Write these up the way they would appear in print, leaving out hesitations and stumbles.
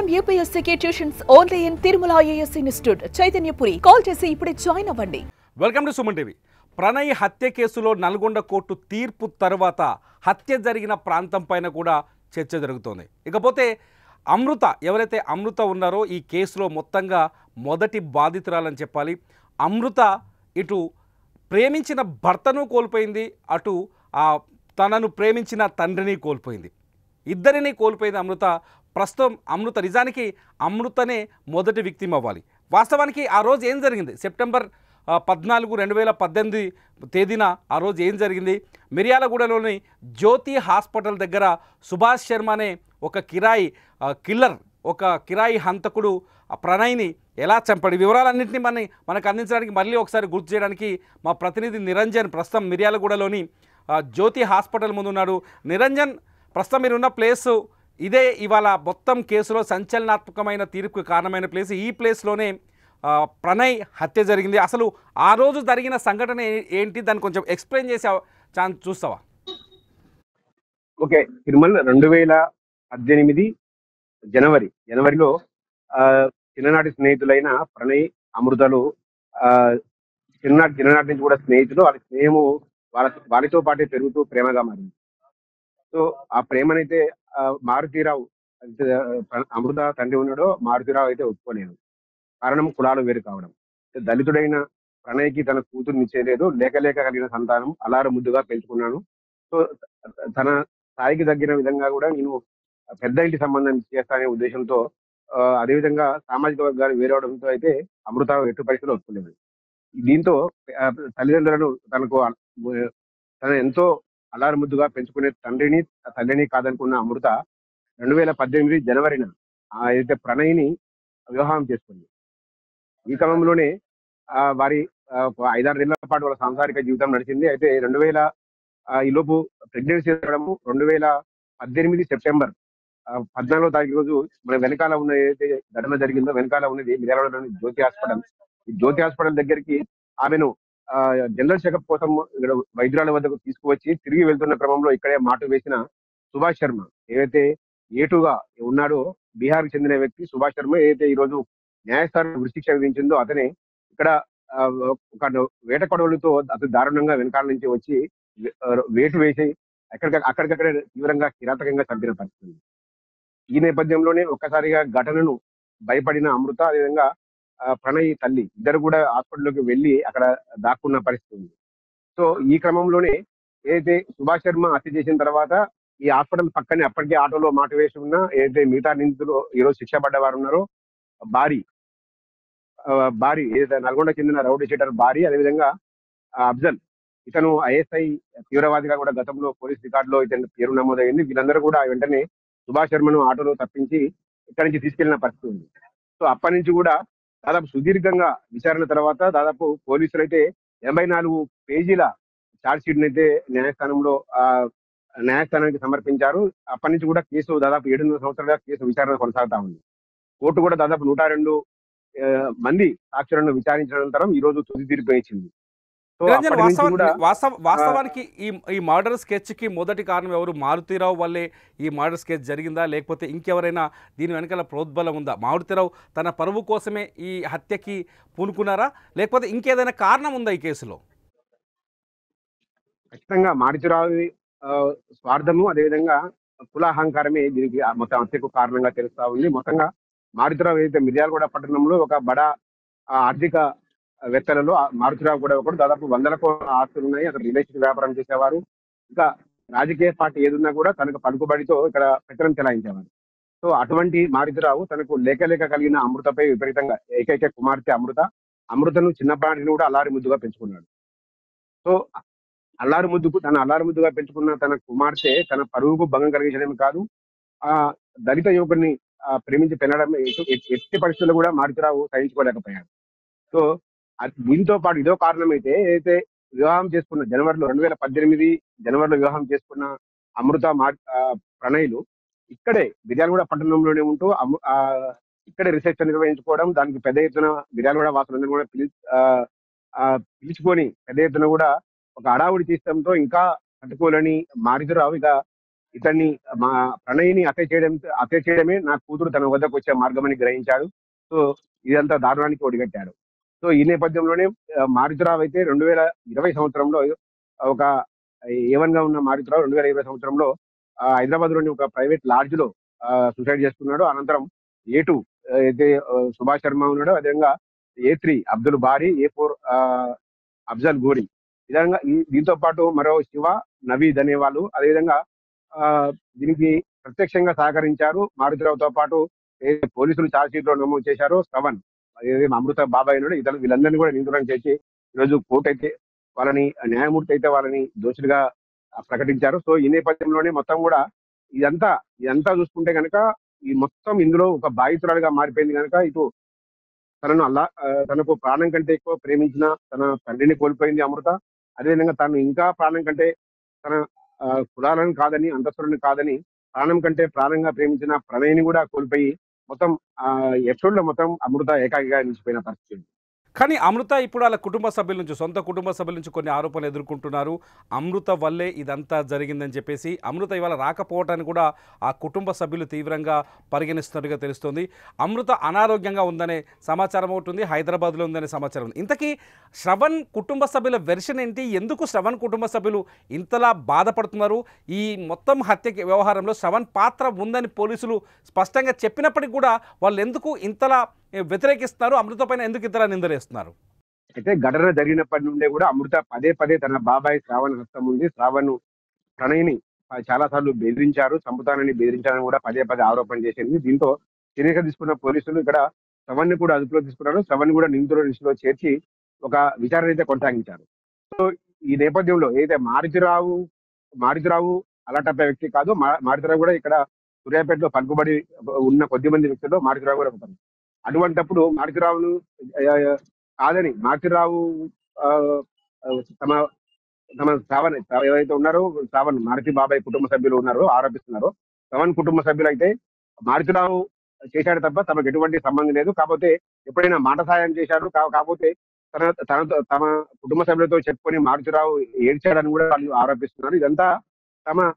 IIM UPSC tuitions only in Tirumala IAS institute Chaitanyapuri. Call చేసి ఇప్పుడే join అవ్వండి. Welcome to Suman TV. Pranay హత్య కేసులో నల్గొండ కోర్టు తీర్పు తర్వాత హత్య జరిగిన ప్రాంతం పైన కూడా చర్చ జరుగుతోంది. ఇకపోతే అమృత, ఎవరైతే అమృత ఉన్నారో ఈ కేసులో మొత్తంగా మొదటి బాధితురాలని చెప్పాలి. అమృత ఇటు ప్రేమించిన భర్తను కోల్పోయింది, అటు తనను ప్రేమించిన తండ్రిని కోల్పోయింది. ఇద్దరిని కోల్పోయింది అమృత. ప్రస్తుతం అమృత నిజానికి అమృతనే మొదటి విక్టిమ్ అవ్వాలి. వాస్తవానికి ఆ రోజు ఏం జరిగింది? సెప్టెంబర్ 14, 2018 తేదీన ఆ రోజు ఏం జరిగింది? మిర్యాలగూడలోని జ్యోతి హాస్పిటల్ దగ్గర సుభాష్ శర్మ అనే ఒక కిరాయి కిల్లర్, ఒక కిరాయి హంతకుడు ప్రణయ్ని ఎలా చంపాడు? వివరాలన్నింటినీ మనకు అందించడానికి మళ్ళీ ఒకసారి గుర్తు చేయడానికి మా ప్రతినిధి నిరంజన్ ప్రస్తుతం మిర్యాలగూడలోని జ్యోతి హాస్పిటల్ ముందు ఉన్నాడు. నిరంజన్, ప్రస్తుతం మీరున్న ప్లేసు ఇదే. ఇవాళ మొత్తం కేసులో సంచలనాత్మకమైన తీర్పుకు కారణమైన ప్లేస్. ఈ ప్లేస్లోనే ప్రణయ్ హత్య జరిగింది. అసలు ఆ రోజు జరిగిన సంఘటన ఏంటి? దాన్ని కొంచెం ఎక్స్ప్లెయిన్ చేసే ఛాన్స్ చూస్తావా? ఓకే, తిరుమల 2018 జనవరిలో చిన్ననాటి స్నేహితులైన ప్రణయ్, అమృతలు చిన్ననాటి నుంచి కూడా స్నేహితులు. వాళ్ళ స్నేహము వాళ్ళతో పాటే పెరుగుతూ ప్రేమగా మారింది. సో ఆ ప్రేమనైతే మారుతీరావు, అమృత తండ్రి ఉన్నాడో మారుతీరావు అయితే ఒప్పుకోలేదు. కారణం కులాలు వేరు కావడం. దళితుడైన ప్రణయ్కి తన కూతురుని ఇచ్చేయలేదు. లేక కలిగిన సంతానం అలార ముద్దుగా పెంచుకున్నాను. సో తన స్థాయికి తగ్గిన విధంగా కూడా నేను పెద్ద ఇంటి సంబంధం చేస్తానే ఉద్దేశంతో, అదేవిధంగా సామాజిక వర్గాలు వేరవడంతో అయితే అమృత ఎట్టు పరిస్థితులు ఒప్పుకోలేదు. దీంతో తల్లిదండ్రులను తన ఎంతో అలార ముద్దుగా పెంచుకునే తల్లిని కాదనుకున్న అమృత 2018 జనవరిన అయితే ప్రణయ్ని వివాహం చేసుకుంది. ఈ క్రమంలోనే వారి 5-6 నెలల పాటు వాళ్ళ సాంసారిక జీవితం నడిచింది. అయితే ఈలోపు ప్రెగ్నెన్సీ రావడము 2018 సెప్టెంబర్ 14వ తారీఖు రోజు మన వెనకాల ఉన్న ఏదైతే ఘటన జరిగిందో, వెనకాల ఉన్నది మిర్యాలగూడలోని జ్యోతి హాస్పిటల్. ఈ జ్యోతి హాస్పిటల్ దగ్గరికి ఆమెను జనరల్ చెకప్ కోసం ఇక్కడ వైద్యురాల వద్దకు తీసుకువచ్చి తిరిగి వెళ్తున్న క్రమంలో ఇక్కడే మాటు వేసిన సుభాష్ శర్మ, ఏదైతే ఏటుగా ఉన్నాడో బీహార్కి చెందిన వ్యక్తి సుభాష్ శర్మ, ఏదైతే ఈ రోజు న్యాయస్థానం ఉరిశిక్ష విధించిందో అతనే ఇక్కడ ఒక వేట కొడవలతో అతి దారుణంగా వెనకాల నుంచి వచ్చి వేటు వేసి అక్కడికక్కడే తీవ్రంగా కిరాతకంగా చంపిన పరిస్థితి. ఈ నేపథ్యంలోనే ఒక్కసారిగా ఘటనను భయపడిన అమృత, అదేవిధంగా ప్రణయ్ తల్లి ఇద్దరు కూడా హాస్పిటల్లోకి వెళ్ళి అక్కడ దాక్కున్న పరిస్థితి ఉంది. సో ఈ క్రమంలోనే ఏదైతే సుభాష్ శర్మ హత్య చేసిన తర్వాత ఈ హాస్పిటల్ పక్కనే అప్పటికే ఆటోలో మాట వేసి ఉన్న ఏదైతే మిగతా నిందితులు ఈరోజు శిక్ష పడ్డవారు ఉన్నారో బారీ ఏదైతే నల్గొండ చెందిన రౌడీ షీటర్ బారీ, అదేవిధంగా అఫ్జల్, ఇతను ISI తీవ్రవాదిగా కూడా గతంలో పోలీస్ రికార్డులో ఇతని పేరు నమోదైంది. వీళ్ళందరూ కూడా వెంటనే సుభాష్ శర్మను ఆటోలో తప్పించి ఇక్కడి నుంచి తీసుకెళ్లిన పరిస్థితి ఉంది. సో అప్పటి నుంచి కూడా దాదాపు సుదీర్ఘంగా విచారణ తర్వాత దాదాపు పోలీసులు అయితే 84 పేజీల ఛార్జ్ షీట్ అయితే న్యాయస్థానానికి సమర్పించారు. అప్పటి నుంచి కూడా కేసు దాదాపు 7.5 సంవత్సరాలుగా కేసు విచారణ కొనసాగుతా ఉంది. కోర్టు కూడా దాదాపు 102 మంది సాక్షులను విచారించిన అనంతరం ఈ రోజు తుది తీర్పు ఇచ్చింది. వాస్తవానికి ఈ మర్డర్ స్కెచ్ కి మొదటి కారణం ఎవరు? మారుతీరావు వల్లే ఈ మర్డర్ స్కెచ్ జరిగిందా, లేకపోతే ఇంకెవరైనా దీని వెనకాల ప్రోద్బలం ఉందా? మారుతీరావు తన పరువు కోసమే ఈ హత్యకి పూనుకున్నారా, లేకపోతే ఇంకేదైనా కారణం ఉందా ఈ కేసులో? ఖచ్చితంగా మారుతీరావు స్వార్థము, అదేవిధంగా కులాహంకారమే దీనికి మొత్తం హత్యకు కారణంగా తెలుస్తా ఉంది. మొత్తంగా మారుతీరావు ఏదైతే మిర్యాలగూడ పట్టణంలో ఒక బడా ఆర్థిక వేత్తలలో మారుతీరావు కూడా ఒకడు. దాదాపు 100 కోట్ల ఆస్తులు ఉన్నాయి. అక్కడ రియల్ ఎస్టేట్ వ్యాపారం చేసేవారు. ఇంకా రాజకీయ పార్టీ ఏదున్నా కూడా తనకు పలుకుబడితో ఇక్కడ పెత్తనం చెలాయించేవారు. సో అటువంటి మారుతీరావు తనకు లేక కలిగిన అమృతపై విపరీతంగా ఏకైక కుమార్తె అమృతను చిన్నపాటిని కూడా అల్లారి ముద్దుగా పెంచుకున్నాడు. సో అల్లారు ముద్దుగా పెంచుకున్న తన కుమార్తె తన పరువుకు భంగం కలిగించడమే కాదు, ఆ దళిత యువకుడిని ప్రేమించి పెనడం ఎట్టి పరిస్థితుల్లో కూడా మారుతీరావు సహించుకోలేకపోయాడు. సో దీంతో పాటు ఇదో కారణమైతే, ఏదైతే వివాహం చేసుకున్న 2018 జనవరిలో వివాహం చేసుకున్న అమృత ప్రణయ్లు ఇక్కడే మిర్యాలగూడ పట్టణంలోనే ఉంటూ ఇక్కడే రిసెప్షన్ నిర్వహించుకోవడం, దానికి పెద్ద ఎత్తున మిర్యాలగూడ వాసులందరూ కూడా పిలుచుకొని పెద్ద ఎత్తున కూడా ఒక అడావుడి తీసడంతో ఇంకా తట్టుకోలేని మారుతీరావు ఇక ఇతన్ని మా ప్రణయ్ని హత్య చేయడమే నా కూతురు తన వద్దకు వచ్చే మార్గమని గ్రహించాడు. సో ఇదంతా దారుణానికి ఒడిగట్టాడు. సో ఈ నేపథ్యంలోనే మారుతిరావు అయితే 2020 సంవత్సరంలో ఒక ఏవన్ గా ఉన్న మారుతిరావు 2020 సంవత్సరంలో హైదరాబాద్ లోని ఒక ప్రైవేట్ లాడ్జ్ లో సూసైడ్ చేసుకున్నాడు. అనంతరం A2 అయితే సుభాష్ శర్మ ఉన్నాడో, అదేవిధంగా A3 అబ్దుల్ బారీ, A4 అఫ్జల్ గోరి, విధంగా దీంతో పాటు మరో శివ, నవీద్ అనే వాళ్ళు అదేవిధంగా ఆ దీనికి ప్రత్యక్షంగా సహకరించారు. మారుతిరావుతో పాటు పోలీసులు ఛార్జ్ షీట్ లో నమోదు చేశారు. శ్రవణ్, అదేవిధంగా అమృత బాబాయ్ ఉన్నాడు, ఇతను వీళ్ళందరినీ కూడా నిందితులను చేసి ఈరోజు కోర్టు అయితే వాళ్ళని, న్యాయమూర్తి అయితే వాళ్ళని దోషులుగా ప్రకటించారు. సో ఈ నేపథ్యంలోనే మొత్తం కూడా ఇదంతా ఇదంతా చూసుకుంటే కనుక ఈ మొత్తం ఇందులో ఒక బాధితురాలుగా మారిపోయింది కనుక ఇటు తనకు ప్రాణం కంటే ఎక్కువ ప్రేమించిన తన తండ్రిని కోల్పోయింది అమృత. అదేవిధంగా తను ఇంకా ప్రాణం కంటే తన కులాలను కాదని, అంతస్తులను కాదని, ప్రాణం కంటే ప్రాణంగా ప్రేమించిన ప్రణయ్ని కూడా కోల్పోయి మొత్తం ఎపిసోడ్ లో మొత్తం అమృత ఏకాకిగా నిలిచిపోయిన పరిస్థితి. కానీ అమృత ఇప్పుడు వాళ్ళ కుటుంబ సభ్యుల నుంచి, సొంత కుటుంబ సభ్యుల నుంచి కొన్ని ఆరోపణలు ఎదుర్కొంటున్నారు. అమృత వల్లే ఇదంతా జరిగిందని చెప్పేసి అమృత ఇవాళ రాకపోవటాన్ని కూడా ఆ కుటుంబ సభ్యులు తీవ్రంగా పరిగణిస్తున్నట్టుగా తెలుస్తుంది. అమృత అనారోగ్యంగా ఉందనే సమాచారం ఉంటుంది, హైదరాబాద్లో ఉందనే సమాచారం ఉంది. ఇంతకీ శ్రవణ్ కుటుంబ సభ్యుల వెర్షన్ ఏంటి? ఎందుకు శ్రవణ్ కుటుంబ సభ్యులు ఇంతలా బాధపడుతున్నారు? ఈ మొత్తం హత్య వ్యవహారంలో శ్రవణ్ పాత్ర ఉందని పోలీసులు స్పష్టంగా చెప్పినప్పటికీ కూడా వాళ్ళు ఎందుకు ఇంతలా వ్యతిరేకిస్తున్నారు? అమృత పైన ఎందుకు ఇంతలా నిందలేస్తున్నారు? అయితే ఘటన జరిగినప్పటి నుండే కూడా అమృత పదే పదే తన బాబాయ్ శ్రావణ్ హస్తం ఉంది, శ్రావణ్ ప్రణయ్ని చాలా సార్లు బెదిరించారు, చంపుతానని బెదిరించారని కూడా పదే పదే ఆరోపణ చేసింది. దీంతో సీరియస్గా తీసుకున్న పోలీసులు ఇక్కడ శ్రవణ్ కూడా అదుపులో తీసుకున్నారు. శ్రవణ్ కూడా నిందితుల లిస్టులో చేర్చి ఒక విచారణ అయితే కొనసాగించారు. సో ఈ నేపథ్యంలో ఏదైతే మారుతిరావు అలాంటి వ్యక్తి కాదు. మారుతిరావు కూడా ఇక్కడ సూర్యాపేటలో పలుకుబడి ఉన్న కొద్ది మంది వ్యక్తుల్లో మారుతిరావు కూడా ఒకరు. అటువంటప్పుడు మారుతిరావును కాదని మారుతిరావు తమ తమ శ్రావణ్ ఏవైతే ఉన్నారో, శ్రావణ్ మారుతి బాబాయ్ కుటుంబ సభ్యులు ఉన్నారో ఆరోపిస్తున్నారో, శ్రవణ్ కుటుంబ సభ్యులు అయితే మారుతిరావు చేశాడు తప్ప తమకు ఎటువంటి సంబంధం లేదు, కాకపోతే ఎప్పుడైనా మాట సాయం చేశారు, కాకపోతే తమ కుటుంబ సభ్యులతో చెప్పుకొని మారుతిరావు ఏడ్చాడని కూడా వాళ్ళు ఆరోపిస్తున్నారు. ఇదంతా తమ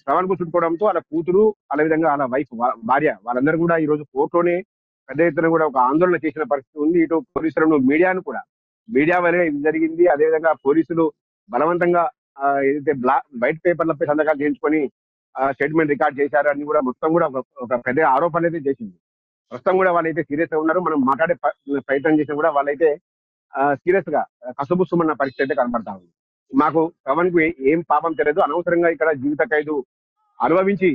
శ్రవణ్ కు చుట్టుకోవడంతో వాళ్ళ కూతురు, అదేవిధంగా వాళ్ళ వైఫ్, భార్య, వాళ్ళందరూ కూడా ఈ రోజు కోర్టులోనే పెద్ద ఎత్తున కూడా ఒక ఆందోళన చేసిన పరిస్థితి ఉంది. ఇటు పోలీసులను, మీడియా వల్లే ఇది జరిగింది. అదేవిధంగా పోలీసులు బలవంతంగా ఏదైతే వైట్ పేపర్లపై సంతకాలు చేయించుకొని స్టేట్మెంట్ రికార్డ్ చేశారు అని కూడా మొత్తం కూడా ఒక పెద్ద ఆరోపణ అయితే చేసింది. ప్రస్తుతం కూడా వాళ్ళైతే సీరియస్ గా ఉన్నారు. మనం మాట్లాడే ప్రయత్నం చేసినా కూడా వాళ్ళైతే సీరియస్ గా కసుబుసుమన్న పరిస్థితి అయితే కనబడతా ఉంది. మాకు శ్రవణ్ కు ఏం పాపం తెలియదు, అనవసరంగా ఇక్కడ జీవిత ఖైదు అనుభవించి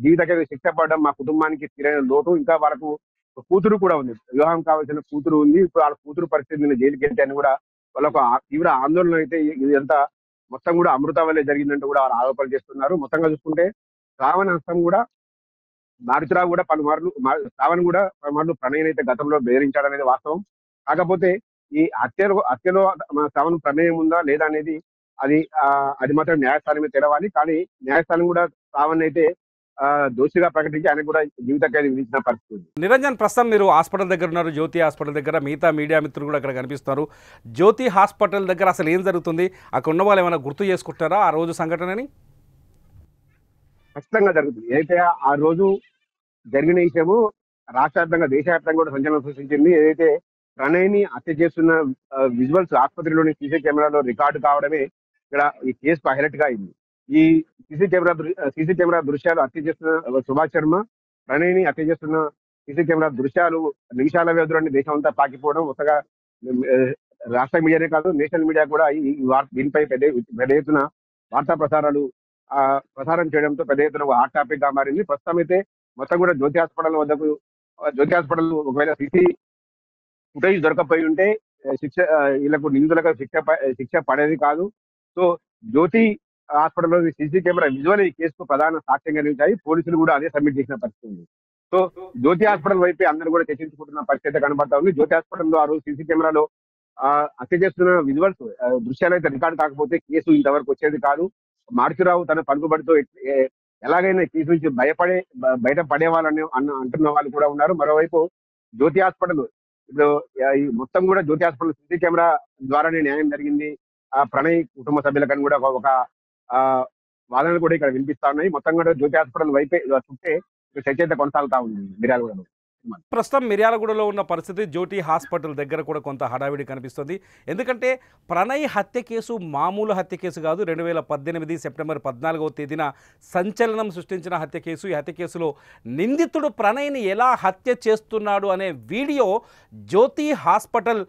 జీవిత ఖైదు శిక్ష పడడం మా కుటుంబానికి తీరైన లోటు. ఇంకా వాళ్ళకు కూతురు కూడా ఉంది, వివాహం కావాల్సిన కూతురు ఉంది. ఇప్పుడు వాళ్ళ కూతురు పరిస్థితి నిన్న జైలుకి వెళ్తే అని కూడా వాళ్ళకు తీవ్ర ఆందోళన అయితే ఇదంతా మొత్తం కూడా అమృత వల్లే జరిగిందంటూ కూడా వాళ్ళు ఆరోపణలు చేస్తున్నారు. మొత్తంగా చూసుకుంటే శ్రావణ్ హస్తం కూడా, మారుతిరావు కూడా శ్రావణ్ కూడా పలుమార్లు ప్రణయ్ అయితే గతంలో బెదిరించాడనేది వాస్తవం. కాకపోతే ఈ హత్యలో శ్రావణ్ ప్రణయం ఉందా లేదా అనేది అది మాత్రం న్యాయస్థానమే తెలవాలి. కానీ న్యాయస్థానం కూడా శ్రావణ్ అయితే దోషిగా ప్రకటించి ఆయన కూడా జీవిత ఖైదు విధించిన పరిస్థితి. నిరంజన్, ప్రస్తుతం మీరు హాస్పిటల్ దగ్గర ఉన్నారు, జ్యోతి హాస్పిటల్ దగ్గర. మిగతా మీడియా మిత్రులు కూడా అక్కడ కనిపిస్తున్నారు. జ్యోతి హాస్పిటల్ దగ్గర అసలు ఏం జరుగుతుంది? అక్కడ ఉన్న వాళ్ళు ఏమైనా గుర్తు చేసుకుంటారా ఆ రోజు సంఘటనని? ఖచ్చితంగా జరుగుతుంది. అయితే ఆ రోజు జరిగిన విషయము రాష్ట్రవ్యాప్తంగా, దేశవ్యాప్తంగా కూడా సంచలనం సృష్టించింది. ఏదైతే ప్రణయ్ని హత్య చేస్తున్న విజువల్స్ ఆసుపత్రిలోని సీసీ కెమెరాలో రికార్డు కావడమే ఇక్కడ ఈ కేసుకు హైలైట్ గా అయింది. ఈ సీసీ కెమెరా దృశ్యాలు, హత్య చేస్తున్న సుభాష్ శర్మ ప్రణయ్ని హత్య చేస్తున్న సీసీ కెమెరా దృశ్యాలు నిమిషాల వ్యవధిలోని దేశం అంతా పాకిపోవడం, కొత్తగా రాష్ట్ర మీడియానే కాదు నేషనల్ మీడియా కూడా దీనిపై పెద్ద ఎత్తున వార్తా ప్రసారం చేయడంతో పెద్ద ఎత్తున హాట్ టాపిక్ గా మారింది. ప్రస్తుతం అయితే మొత్తం కూడా జ్యోతి హాస్పిటల్ ఒకవేళ సీసీ ఫుటేజ్ దొరకపోయి ఉంటే వీళ్ళకు నిందితులకు శిక్ష పడేది కాదు. సో జ్యోతి హాస్పిటల్లో సీసీ కెమెరా విజువల్ ఈ కేసుకు ప్రధాన సాక్ష్యంగా నిలిచాయి. పోలీసులు కూడా అదే సబ్మిట్ చేసిన పరిస్థితి ఉంది. సో జ్యోతి హాస్పిటల్ వైపే అందరూ కూడా చర్చించుకుంటున్న పరిస్థితి కనబడతా ఉంది. జ్యోతి హాస్పిటల్లో ఆ రోజు సీసీ కెమెరాలో హత్య చేస్తున్న విజువల్స్ దృశ్యాలు అయితే రికార్డు కాకపోతే కేసు ఇంతవరకు వచ్చేది కాదు. మారుతిరావు తన పలుకుబడితో ఎలాగైనా కేసు నుంచి బయట పడేవాళ్ళని అంటున్న వాళ్ళు కూడా ఉన్నారు. మరోవైపు జ్యోతి హాస్పిటల్ ఇప్పుడు ఈ మొత్తం కూడా జ్యోతి హాస్పిటల్ సీసీ కెమెరా ద్వారానే న్యాయం జరిగింది. ప్రణయ్ కుటుంబ సభ్యులకని కూడా ఒక వాదనలు కూడా ఇక్కడ వినిపిస్తా ఉన్నాయి. మొత్తం కూడా జ్యోతి హాస్పిటల్ వైపే చుట్టే చర్చ అయితే కొనసాగుతా ఉంది మిర్యాలగూడలో. ప్రస్తుతం మిర్యాలగూడలో ఉన్న పరిస్థితి జ్యోతి హాస్పిటల్ దగ్గర కూడా కొంత హడావిడి కనిపిస్తుంది. ఎందుకంటే ప్రణయ్ హత్య కేసు మామూలు హత్య కేసు కాదు. 2018 సెప్టెంబర్ 14వ తేదీన సంచలనం సృష్టించిన హత్య కేసు. ఈ హత్య కేసులో నిందితుడు ప్రణయ్ని ఎలా హత్య చేస్తున్నాడు అనే వీడియో జ్యోతి హాస్పిటల్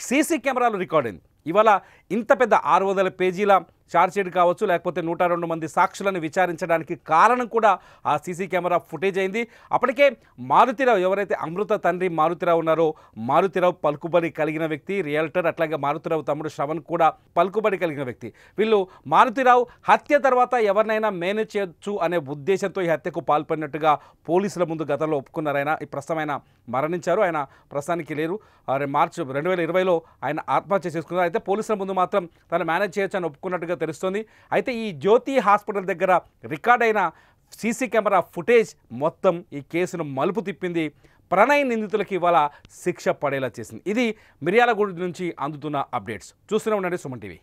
సీసీ కెమెరాలు రికార్డ్ అయింది. ఇవాళ ఇంత పెద్ద 600 పేజీల ఛార్జ్షీట్ కావచ్చు, లేకపోతే 102 మంది సాక్షులను విచారించడానికి కారణం కూడా ఆ సీసీ కెమెరా ఫుటేజ్ అయింది. అప్పటికే మారుతిరావు, ఎవరైతే అమృత తండ్రి మారుతిరావు ఉన్నారో, మారుతిరావు పలుకుబడి కలిగిన వ్యక్తి, రియల్టర్. అట్లాగే మారుతిరావు తమ్ముడు శ్రవణ్ కూడా పలుకుబడి కలిగిన వ్యక్తి. వీళ్ళు మారుతిరావు హత్య తర్వాత ఎవరినైనా మేనేజ్ చేయొచ్చు అనే ఉద్దేశంతో ఈ హత్యకు పాల్పడినట్టుగా పోలీసుల ముందు గతంలో ఒప్పుకున్నారు. ఆయన ఈ ప్రస్తుతం ఆయన మరణించారు. ఆయన ప్రస్తుతానికి లేరు. మార్చి 2020లో ఆయన ఆత్మహత్య చేసుకున్నారు. అయితే పోలీసుల ముందు మాత్రం తను మేనేజ్ చేయొచ్చు అని ఒప్పుకున్నట్టుగా తెలుస్తోంది. అయితే ఈ జ్యోతి హాస్పిటల్ దగ్గర రికార్డ్ అయిన సీసీ కెమెరా ఫుటేజ్ మొత్తం ఈ కేసును మలుపు తిప్పింది. ప్రణయ్ నిందితులకి ఇవాళ శిక్ష పడేలా చేసింది. ఇది మిర్యాలగూడ నుంచి అందుతున్న అప్డేట్స్. చూస్తూనే ఉండండి సుమన్ టీవీ.